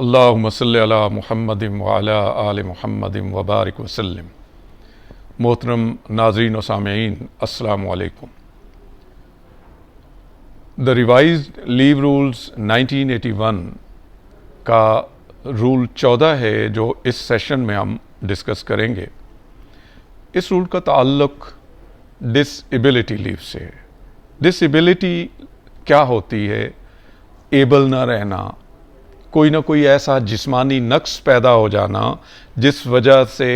अल्लाहुम्मा सल्लि अला मुहम्मदिन व अला आलि मुहम्मदिन व बारिक वसल्लम। मोहतरम नाज़रीन व सामीईन, अस्सलामु अलैकुम। द रिवाइज्ड लीव रूल्स 1981 का रूल 14 है जो इस सेशन में हम डिस्कस करेंगे। इस रूल का ताल्लुक डिसेबिलिटी लीव से है। डिसेबिलिटी क्या होती है? एबल ना रहना, कोई ना कोई ऐसा जिस्मानी नक्स पैदा हो जाना जिस वजह से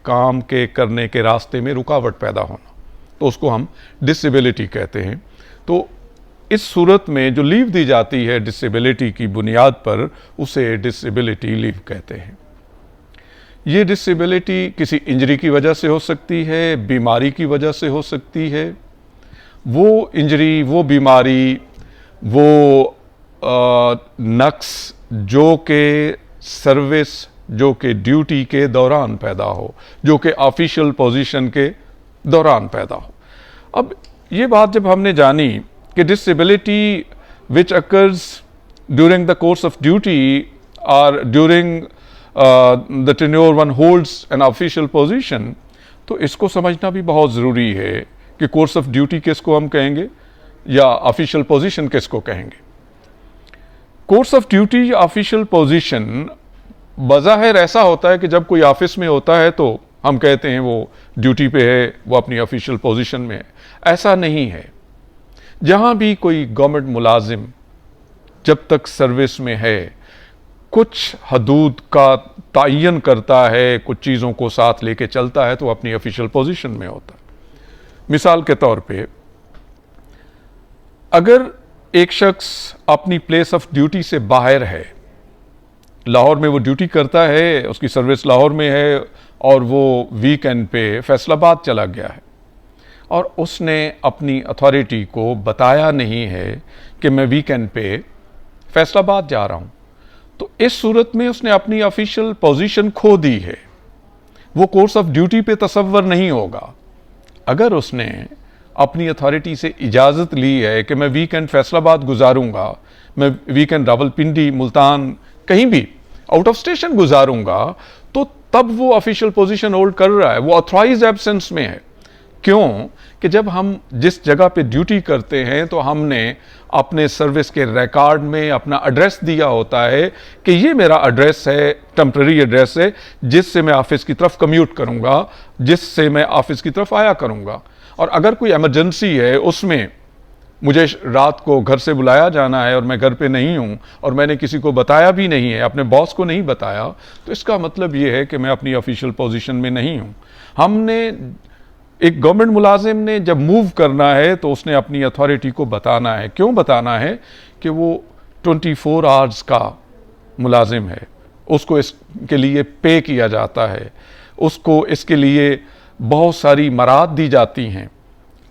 काम के करने के रास्ते में रुकावट पैदा होना, तो उसको हम डिसेबिलिटी कहते हैं। तो इस सूरत में जो लीव दी जाती है डिसेबिलिटी की बुनियाद पर, उसे डिसेबिलिटी लीव कहते हैं। ये डिसेबिलिटी किसी इंजरी की वजह से हो सकती है, बीमारी की वजह से हो सकती है। वो इंजरी, वो बीमारी, वो नक्स जो कि सर्विस, जो कि ड्यूटी के दौरान पैदा हो, जो कि ऑफिशियल पोजीशन के दौरान पैदा हो। अब ये बात जब हमने जानी कि disability which occurs during the course of duty और during the tenure one holds an official position, तो इसको समझना भी बहुत ज़रूरी है कि कोर्स ऑफ ड्यूटी किसको हम कहेंगे या ऑफिशियल पोजीशन किसको कहेंगे। कोर्स ऑफ ड्यूटी या ऑफिशियल पोजीशन बज़ाहिर ऐसा होता है कि जब कोई ऑफिस में होता है तो हम कहते हैं वो ड्यूटी पे है, वो अपनी ऑफिशियल पोजीशन में है। ऐसा नहीं है। जहां भी कोई गवर्नमेंट मुलाजिम जब तक सर्विस में है, कुछ हदूद का तयन करता है, कुछ चीज़ों को साथ लेके चलता है, तो अपनी ऑफिशियल पोजीशन में होता है। मिसाल के तौर पे, अगर एक शख्स अपनी प्लेस ऑफ ड्यूटी से बाहर है, लाहौर में वो ड्यूटी करता है, उसकी सर्विस लाहौर में है और वो वीकेंड पे फैसलाबाद चला गया है और उसने अपनी अथॉरिटी को बताया नहीं है कि मैं वीकेंड पे फैसलाबाद जा रहा हूँ, तो इस सूरत में उसने अपनी ऑफिशियल पोजीशन खो दी है। वो कोर्स ऑफ ड्यूटी पे तसव्वुर नहीं होगा। अगर उसने अपनी अथॉरिटी से इजाज़त ली है कि मैं वीकेंड फैसलाबाद गुजारूंगा, मैं वीकेंड रावलपिंडी, मुल्तान, कहीं भी आउट ऑफ स्टेशन गुजारूंगा, तो तब वो ऑफिशियल पोजीशन होल्ड कर रहा है, वो ऑथराइज्ड एब्सेंस में है। क्यों? कि जब हम जिस जगह पे ड्यूटी करते हैं तो हमने अपने सर्विस के रिकॉर्ड में अपना एड्रेस दिया होता है कि ये मेरा एड्रेस है, टेम्पररी एड्रेस है, जिससे मैं ऑफिस की तरफ कम्यूट करूंगा, जिससे मैं ऑफिस की तरफ आया करूंगा। और अगर कोई इमरजेंसी है, उसमें मुझे रात को घर से बुलाया जाना है और मैं घर पे नहीं हूं और मैंने किसी को बताया भी नहीं है, अपने बॉस को नहीं बताया, तो इसका मतलब ये है कि मैं अपनी ऑफिशियल पोजीशन में नहीं हूं। हमने, एक गवर्नमेंट मुलाजिम ने जब मूव करना है तो उसने अपनी अथॉरिटी को बताना है। क्यों बताना है? कि वो 24 आवर्स का मुलाजिम है, उसको इसके लिए पे किया जाता है, उसको इसके लिए बहुत सारी मराद दी जाती हैं।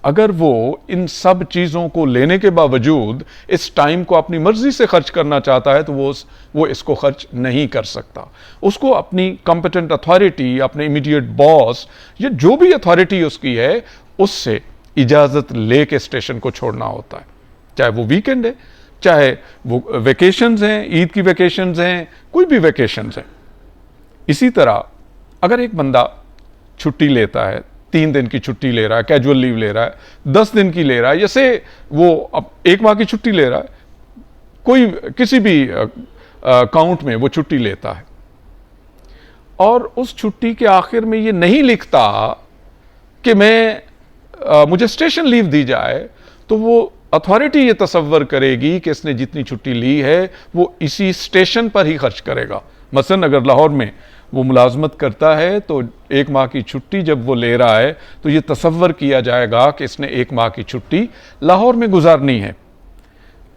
अगर वो इन सब चीज़ों को लेने के बावजूद इस टाइम को अपनी मर्जी से खर्च करना चाहता है तो वो इसको खर्च नहीं कर सकता। उसको अपनी कॉम्पिटेंट अथॉरिटी, अपने इमीडिएट बॉस या जो भी अथॉरिटी उसकी है, उससे इजाज़त लेके स्टेशन को छोड़ना होता है। चाहे वो वीकेंड है, चाहे वो वेकेशंस हैं, ईद की वेकेशंस हैं, कोई भी वेकेशंस हैं। इसी तरह अगर एक बंदा छुट्टी लेता है, 3 दिन की छुट्टी ले रहा है, कैजुअल लीव ले रहा है, 10 दिन की ले रहा है, जैसे वो अब 1 माह की छुट्टी ले रहा है, कोई किसी भी काउंट में वो छुट्टी लेता है और उस छुट्टी के आखिर में ये नहीं लिखता कि मुझे स्टेशन लीव दी जाए, तो वो अथॉरिटी ये तसव्वुर करेगी कि इसने जितनी छुट्टी ली है वो इसी स्टेशन पर ही खर्च करेगा। मसलन अगर लाहौर में वो मुलाजमत करता है तो 1 माह की छुट्टी जब वो ले रहा है तो ये तसव्वुर किया जाएगा कि इसने 1 माह की छुट्टी लाहौर में गुजारनी है।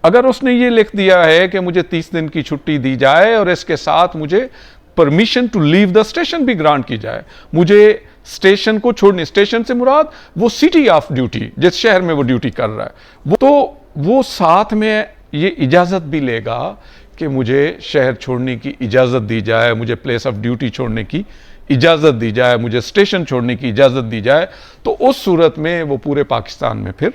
अगर उसने ये लिख दिया है कि मुझे 30 दिन की छुट्टी दी जाए और इसके साथ मुझे permission to leave the station भी ग्रांट की जाए, मुझे स्टेशन को छोड़ने, स्टेशन से मुराद वो सिटी ऑफ ड्यूटी, जिस शहर में वो ड्यूटी कर रहा है, वो साथ में ये इजाज़त भी लेगा कि मुझे शहर छोड़ने की इजाज़त दी जाए, मुझे प्लेस ऑफ ड्यूटी छोड़ने की इजाज़त दी जाए, मुझे स्टेशन छोड़ने की इजाज़त दी जाए। तो उस सूरत में वो पूरे पाकिस्तान में फिर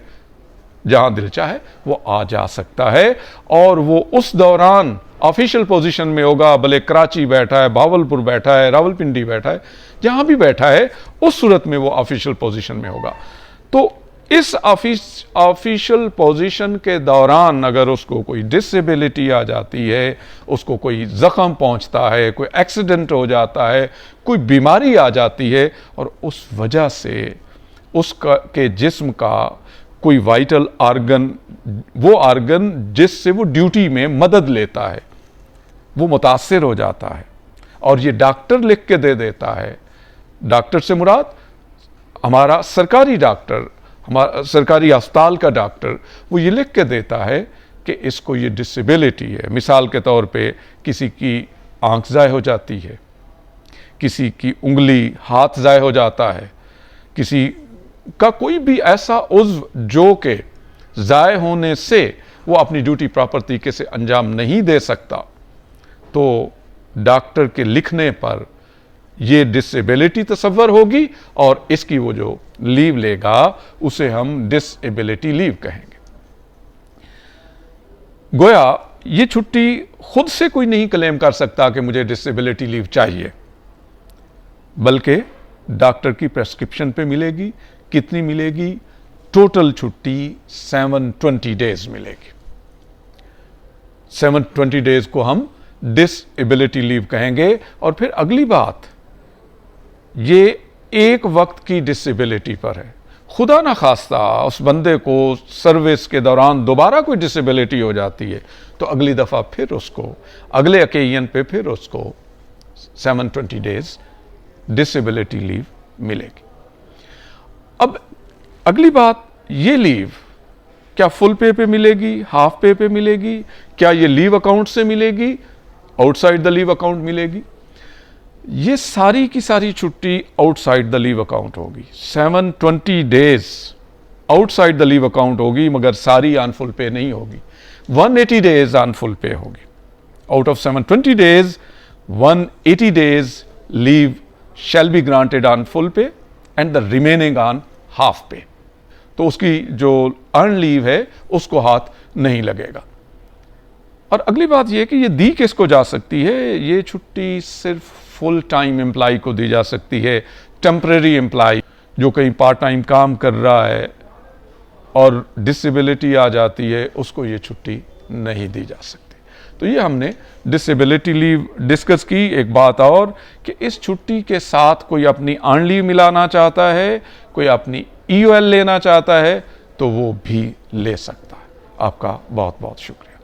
जहां दिल चाहे वो आ जा सकता है, और वो उस दौरान ऑफिशियल पोजीशन में होगा, भले कराची बैठा है, भावलपुर बैठा है, रावलपिंडी बैठा है, जहां भी बैठा है उस सूरत में वो ऑफिशियल पोजीशन में होगा। तो इस ऑफिशियल पोजीशन के दौरान अगर उसको कोई डिसेबिलिटी आ जाती है, उसको कोई जख्म पहुंचता है, कोई एक्सीडेंट हो जाता है, कोई बीमारी आ जाती है, और उस वजह से उसका के जिस्म का कोई वाइटल आर्गन, वो आर्गन जिससे वो ड्यूटी में मदद लेता है, वो मुतासिर हो जाता है, और ये डॉक्टर लिख के दे देता है। डॉक्टर से मुराद हमारा सरकारी डॉक्टर, हमारा सरकारी अस्पताल का डॉक्टर, वो ये लिख के देता है कि इसको ये डिसेबिलिटी है। मिसाल के तौर पे किसी की आंख ज़ाय हो जाती है, किसी की उंगली, हाथ ज़ाय हो जाता है, किसी का कोई भी ऐसा उज़्व जो के ज़ाय होने से वो अपनी ड्यूटी प्रॉपर तरीके से अंजाम नहीं दे सकता, तो डॉक्टर के लिखने पर ये डिसेबिलिटी तस्वर होगी, और इसकी वो जो लीव लेगा उसे हम डिसेबिलिटी लीव कहेंगे। गोया ये छुट्टी खुद से कोई नहीं क्लेम कर सकता कि मुझे डिसेबिलिटी लीव चाहिए, बल्कि डॉक्टर की प्रेस्क्रिप्शन पे मिलेगी। कितनी मिलेगी? टोटल छुट्टी 720 डेज मिलेगी। 720 डेज को हम डिसेबिलिटी लीव कहेंगे। और फिर अगली बात, ये एक वक्त की डिसेबिलिटी पर है। खुदा ना खास्ता उस बंदे को सर्विस के दौरान दोबारा कोई डिसेबिलिटी हो जाती है, तो अगली दफ़ा फिर उसको अगले ओकेजन पे फिर उसको 720 डेज डिसेबिलिटी लीव मिलेगी। अब अगली बात, ये लीव क्या फुल पे पे मिलेगी, हाफ पे पे मिलेगी, क्या ये लीव अकाउंट से मिलेगी, आउटसाइड द लीव अकाउंट मिलेगी? ये सारी की सारी छुट्टी आउटसाइड द लीव अकाउंट होगी। 720 days outside the leave account होगी, मगर सारी ऑन फुल पे नहीं होगी। 180 डेज ऑन फुल पे होगी। Out of 720 days 180 days leave shall be granted on full pay and the remaining on half pay. तो उसकी जो अर्न लीव है उसको हाथ नहीं लगेगा। और अगली बात यह कि ये दी किसको जा सकती है? ये छुट्टी सिर्फ फुल टाइम एम्प्लॉय को दी जा सकती है। टेम्परेरी एम्प्लॉय जो कहीं पार्ट टाइम काम कर रहा है और डिसेबिलिटी आ जाती है, उसको ये छुट्टी नहीं दी जा सकती। तो ये हमने डिसेबिलिटी लीव डिस्कस की। एक बात और कि इस छुट्टी के साथ कोई अपनी अर्न लीव मिलाना चाहता है, कोई अपनी EOL लेना चाहता है, तो वो भी ले सकता है। आपका बहुत बहुत शुक्रिया।